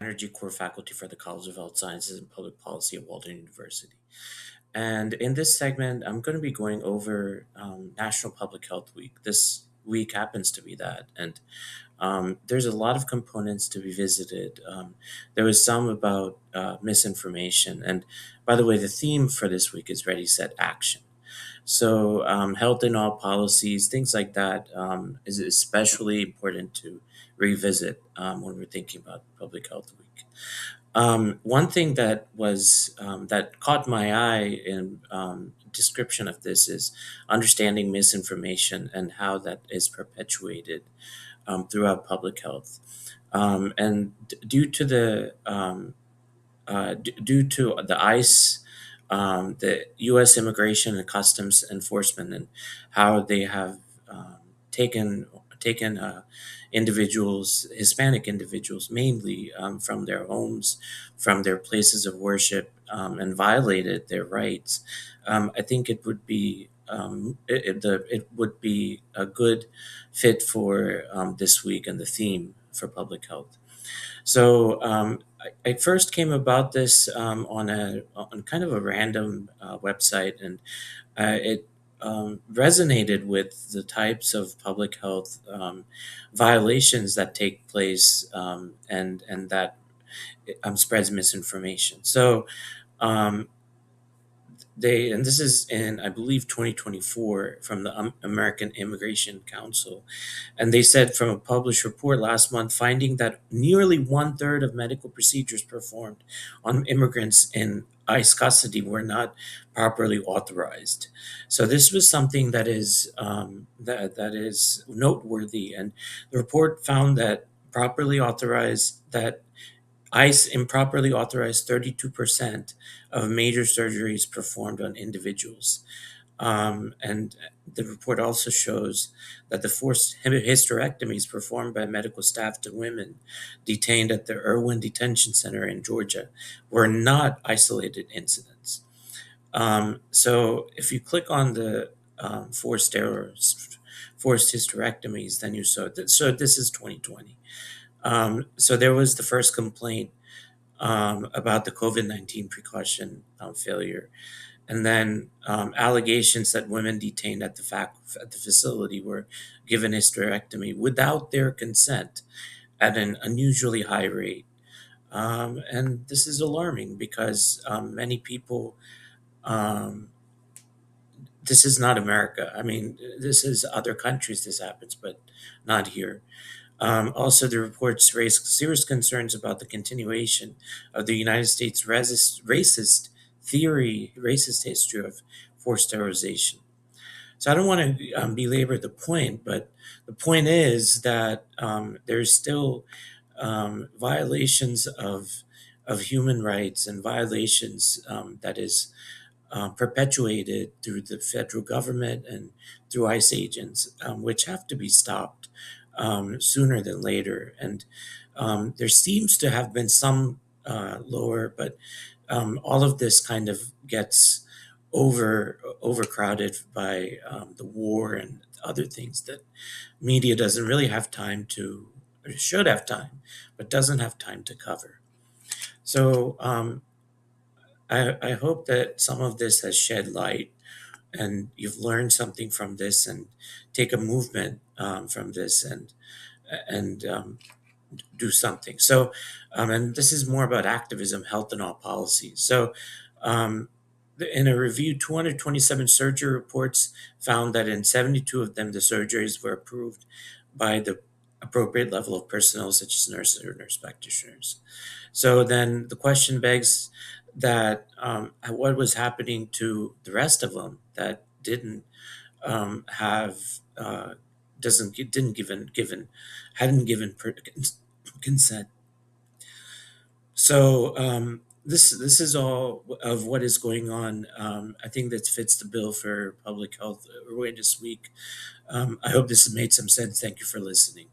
Banerjee, core faculty for the College of Health Sciences and Public Policy at Walden University. And in this segment, I'm going to be going over National Public Health Week. This week happens to be that. And there's a lot of components to be visited. There was some about misinformation. And by the way, the theme for this week is Ready, Set, Action. So, health in all policies, things like that, is especially important to revisit when we're thinking about Public Health Week. One thing that caught my eye in description of this is understanding misinformation and how that is perpetuated throughout public health. Due to due to the ICE, the U.S. Immigration and Customs Enforcement, and how they have taken individuals, Hispanic individuals mainly, from their homes, from their places of worship, and violated their rights. I think it would be it would be a good fit for this week and the theme for public health. So I first came about this on kind of a random website, and it resonated with the types of public health violations that take place, and that spreads misinformation. So um, and this is in, I believe, 2024, from the American Immigration Council. And they said, from a published report last month, finding that nearly one third of medical procedures performed on immigrants in ICE custody were not properly authorized. So this was something that is noteworthy. And the report found that ICE improperly authorized 32% of major surgeries performed on individuals. And the report also shows that the forced hysterectomies performed by medical staff to women detained at the Irwin Detention Center in Georgia were not isolated incidents. So if you click on the forced hysterectomies, then you saw that. So this is 2020. So there was the first complaint about the COVID-19 precaution failure. And then allegations that women detained at the facility were given hysterectomy without their consent at an unusually high rate. And this is alarming because many people, um, this is not America. I mean, this is other countries this happens, but not here. Also, the reports raised serious concerns about the continuation of the United States racist history of forced sterilization. So I don't want to belabor the point, but the point is that there's still violations of human rights and violations that is perpetuated through the federal government and through ICE agents, which have to be stopped sooner than later. And there seems to have been some lower, but all of this kind of gets overcrowded by the war and other things that media doesn't really have time to, or should have time, but doesn't have time to cover. So I hope that some of this has shed light and you've learned something from this, and take a movement from this, and do something. So, and this is more about activism, health, and all policies. So, in a review, 227 surgery reports found that in 72 of them, the surgeries were approved by the appropriate level of personnel, such as nurses or nurse practitioners. So then the question begs that what was happening to the rest of them that didn't have doesn't didn't given hadn't given consent. So this is all of what is going on. I think that fits the bill for public health awareness week. I hope this has made some sense. Thank you for listening.